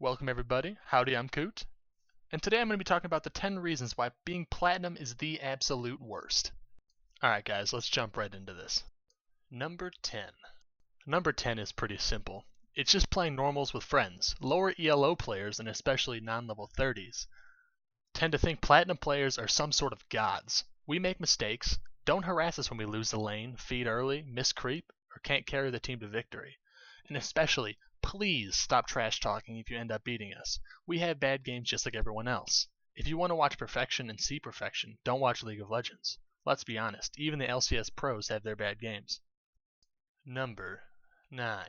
Welcome everybody, howdy, I'm Coot, and today I'm going to be talking about the 10 reasons why being Platinum is the absolute worst. Alright guys, let's jump right into this. Number 10. Number 10 is pretty simple. It's just playing normals with friends. Lower ELO players, and especially non-level 30s, tend to think Platinum players are some sort of gods. We make mistakes, don't harass us when we lose the lane, feed early, miss creep, or can't carry the team to victory. And especially, please stop trash talking if you end up beating us. We have bad games just like everyone else. If you want to watch perfection and see perfection, don't watch League of Legends. Let's be honest, even the LCS pros have their bad games. Number 9.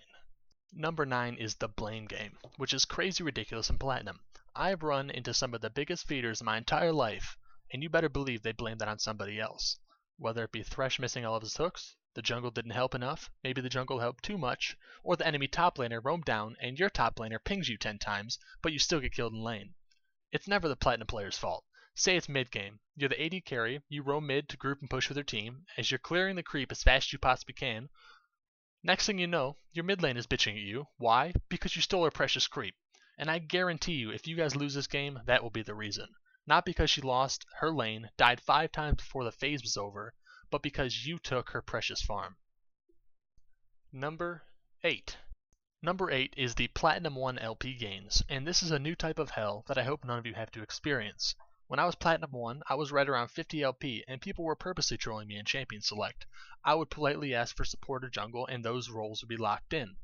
Number 9 is the blame game, which is crazy ridiculous in Platinum. I've run into some of the biggest feeders in my entire life, and you better believe they blame that on somebody else. Whether it be Thresh missing all of his hooks, the jungle didn't help enough, maybe the jungle helped too much, or the enemy top laner roamed down and your top laner pings you 10 times, but you still get killed in lane. It's never the Platinum player's fault. Say it's mid game, you're the AD carry, you roam mid to group and push with your team, as you're clearing the creep as fast as you possibly can. Next thing you know, your mid lane is bitching at you. Why? Because you stole her precious creep. And I guarantee you, if you guys lose this game, that will be the reason. Not because she lost her lane, died 5 times before the phase was over, but because you took her precious farm. Number 8. Number 8 is the Platinum 1 LP gains, and this is a new type of hell that I hope none of you have to experience. When I was Platinum 1, I was right around 50 LP, and people were purposely trolling me in Champion Select. I would politely ask for support or jungle, and those roles would be locked in.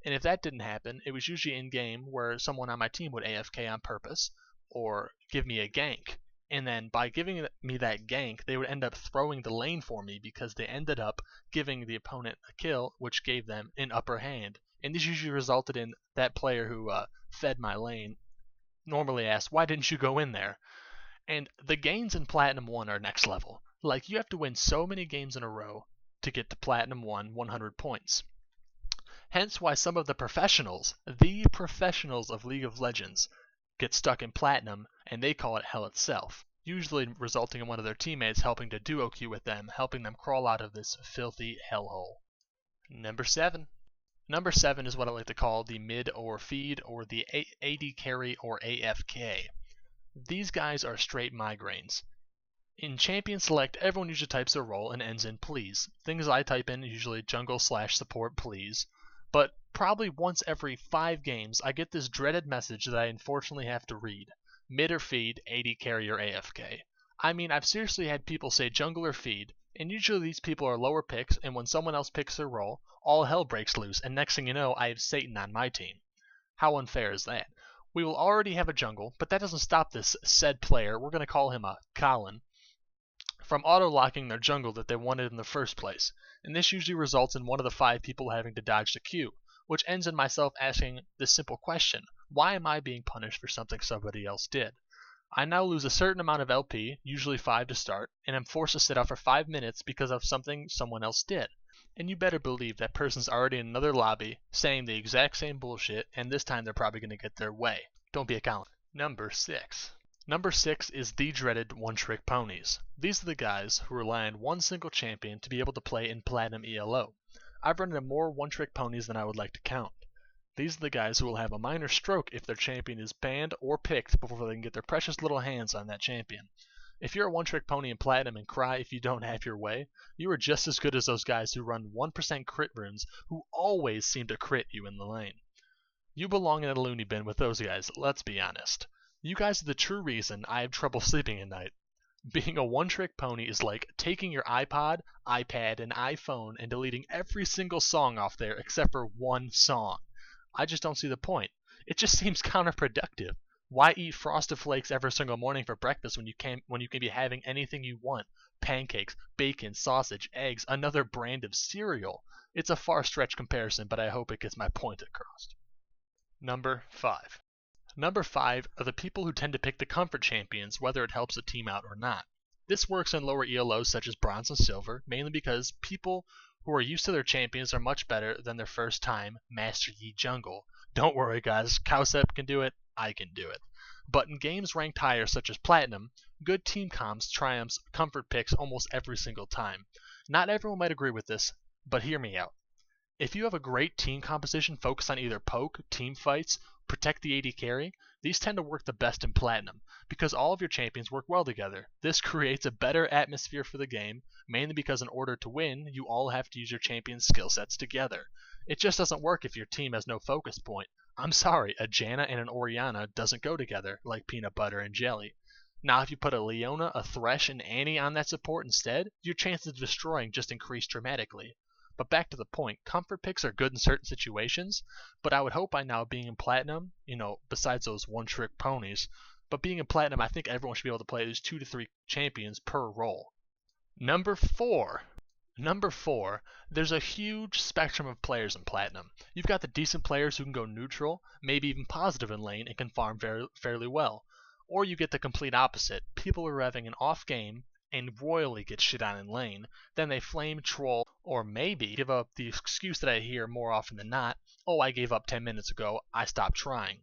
And if that didn't happen, it was usually in-game where someone on my team would AFK on purpose, or give me a gank. And then by giving me that gank, they would end up throwing the lane for me because they ended up giving the opponent a kill, which gave them an upper hand. And this usually resulted in that player who fed my lane normally asked, "Why didn't you go in there?" And the gains in Platinum 1 are next level. Like, you have to win so many games in a row to get to Platinum 1 100 points. Hence why some of the professionals of League of Legends, get stuck in Platinum, and they call it hell itself, usually resulting in one of their teammates helping to duo queue with them, helping them crawl out of this filthy hellhole. Number 7. Number 7 is what I like to call the mid or feed, or the AD carry or AFK. These guys are straight migraines. In Champion Select, everyone usually types their role and ends in please. Things I type in usually jungle/support please. But probably once every 5 games, I get this dreaded message that I unfortunately have to read. Mid or feed, AD carry or AFK. I mean, I've seriously had people say jungle or feed, and usually these people are lower picks, and when someone else picks their role, all hell breaks loose, and next thing you know, I have Satan on my team. How unfair is that? We will already have a jungle, but that doesn't stop this said player, we're going to call him a Colin, from auto-locking their jungle that they wanted in the first place, and this usually results in one of the 5 people having to dodge the queue, which ends in myself asking this simple question: why am I being punished for something somebody else did? I now lose a certain amount of LP, usually 5 to start, and I'm forced to sit out for 5 minutes because of something someone else did. And you better believe that person's already in another lobby saying the exact same bullshit, and this time they're probably going to get their way. Don't be a coward. Number 6. Number 6 is the dreaded Onetrick Ponies. These are the guys who rely on one single champion to be able to play in Platinum ELO. I've run into more Onetrick Ponies than I would like to count. These are the guys who will have a minor stroke if their champion is banned or picked before they can get their precious little hands on that champion. If you're a One-Trick Pony in Platinum and cry if you don't have your way, you are just as good as those guys who run 1% crit runes who always seem to crit you in the lane. You belong in a loony bin with those guys, let's be honest. You guys are the true reason I have trouble sleeping at night. Being a one-trick pony is like taking your iPod, iPad, and iPhone and deleting every single song off there except for one song. I just don't see the point. It just seems counterproductive. Why eat Frosted Flakes every single morning for breakfast when you can be having anything you want? Pancakes, bacon, sausage, eggs, another brand of cereal. It's a far-stretched comparison, but I hope it gets my point across. Number 5. Number 5 are the people who tend to pick the comfort champions, whether it helps the team out or not. This works in lower ELOs such as Bronze and Silver, mainly because people who are used to their champions are much better than their first time Master Yi Jungle. Don't worry guys, Cowsep can do it, I can do it. But in games ranked higher such as Platinum, good team comms triumphs comfort picks almost every single time. Not everyone might agree with this, but hear me out. If you have a great team composition focused on either poke, team fights, protect the AD carry, these tend to work the best in Platinum, because all of your champions work well together. This creates a better atmosphere for the game, mainly because in order to win, you all have to use your champion's skill sets together. It just doesn't work if your team has no focus point. I'm sorry, a Janna and an Orianna doesn't go together like peanut butter and jelly. Now if you put a Leona, a Thresh, and Annie on that support instead, your chances of destroying just increase dramatically. But back to the point, comfort picks are good in certain situations, but I would hope by now being in Platinum, besides those one-trick ponies, but being in Platinum, I think everyone should be able to play at least 2 to 3 champions per role. Number 4, there's a huge spectrum of players in Platinum. You've got the decent players who can go neutral, maybe even positive in lane, and can farm fairly well. Or you get the complete opposite, people who are having an off game and royally get shit on in lane, then they flame, troll, or maybe give up the excuse that I hear more often than not, oh, I gave up 10 minutes ago, I stopped trying.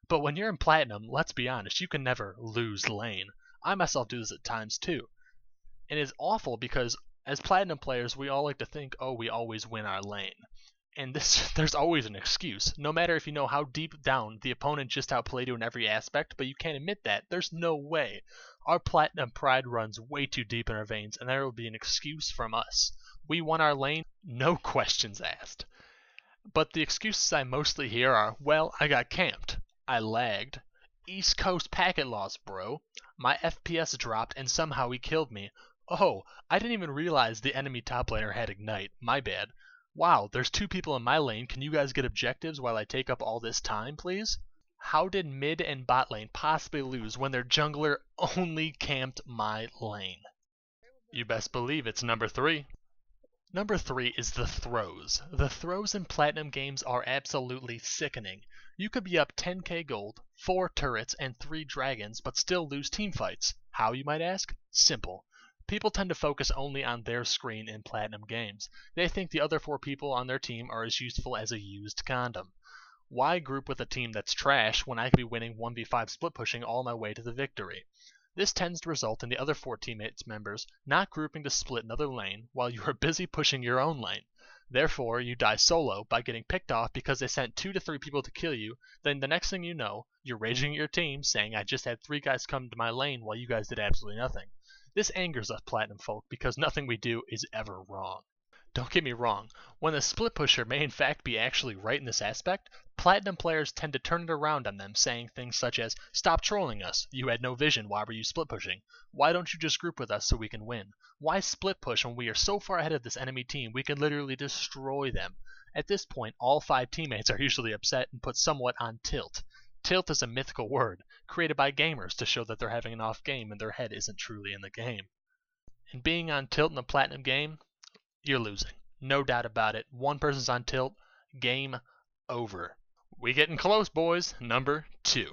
But when you're in Platinum, let's be honest, you can never lose lane. I myself do this at times too. And it's awful because as Platinum players, we all like to think, oh, we always win our lane. And there's always an excuse. No matter if you know how deep down the opponent just outplayed you in every aspect, but you can't admit that. There's no way. Our Platinum pride runs way too deep in our veins, and there will be an excuse from us. We won our lane, no questions asked. But the excuses I mostly hear are, well, I got camped. I lagged. East Coast packet loss, bro. My FPS dropped and somehow he killed me. Oh, I didn't even realize the enemy top laner had Ignite. My bad. Wow, there's 2 people in my lane. Can you guys get objectives while I take up all this time, please? How did mid and bot lane possibly lose when their jungler only camped my lane? You best believe it's number 3. Number 3 is the throws. The throws in Platinum games are absolutely sickening. You could be up 10k gold, 4 turrets, and 3 dragons, but still lose teamfights. How, you might ask? Simple. People tend to focus only on their screen in Platinum games. They think the other 4 people on their team are as useful as a used condom. Why group with a team that's trash when I could be winning 1v5 split pushing all my way to the victory? This tends to result in the other 4 teammates members not grouping to split another lane while you are busy pushing your own lane. Therefore, you die solo by getting picked off because they sent 2 to 3 people to kill you, then the next thing you know, you're raging at your team saying I just had 3 guys come to my lane while you guys did absolutely nothing. This angers us Platinum folk because nothing we do is ever wrong. Don't get me wrong, when the split pusher may in fact be actually right in this aspect, Platinum players tend to turn it around on them, saying things such as, stop trolling us, you had no vision, why were you split pushing? Why don't you just group with us so we can win? Why split push when we are so far ahead of this enemy team we can literally destroy them? At this point, all 5 teammates are usually upset and put somewhat on tilt. Tilt is a mythical word, created by gamers to show that they're having an off game and their head isn't truly in the game. And being on tilt in a Platinum game, you're losing. No doubt about it. 1 person's on tilt, game over. We getting close, boys. Number 2.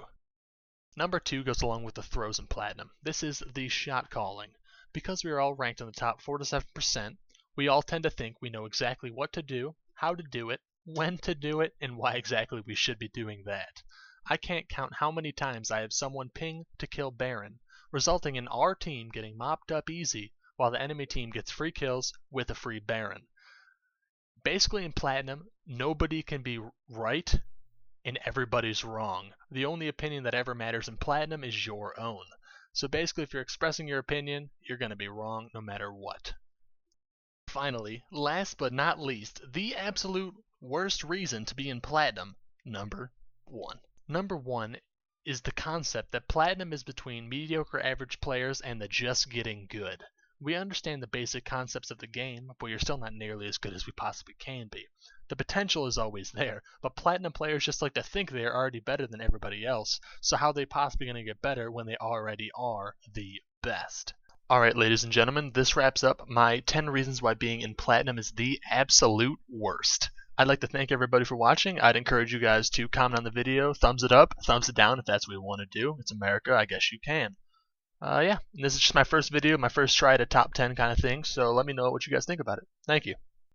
Number 2 goes along with the throws in Platinum. This is the Shotcalling. Because we are all ranked in the top 4 to 7%, we all tend to think we know exactly what to do, how to do it, when to do it, and why exactly we should be doing that. I can't count how many times I have someone ping to kill Baron, resulting in our team getting mopped up easy while the enemy team gets free kills with a free Baron. Basically in Platinum, nobody can be right and everybody's wrong. The only opinion that ever matters in Platinum is your own. So basically if you're expressing your opinion, you're going to be wrong no matter what. Finally, last but not least, the absolute worst reason to be in Platinum, number 1. Number 1 is the concept that Platinum is between mediocre average players and the just getting good. We understand the basic concepts of the game, but you're still not nearly as good as we possibly can be. The potential is always there, but Platinum players just like to think they are already better than everybody else, so how are they possibly going to get better when they already are the best? Alright, ladies and gentlemen, this wraps up my 10 reasons why being in Platinum is the absolute worst. I'd like to thank everybody for watching. I'd encourage you guys to comment on the video, thumbs it up, thumbs it down if that's what you want to do. It's America, I guess you can. Yeah, and this is just my first video, my first try at a top 10 kind of thing, so let me know what you guys think about it. Thank you.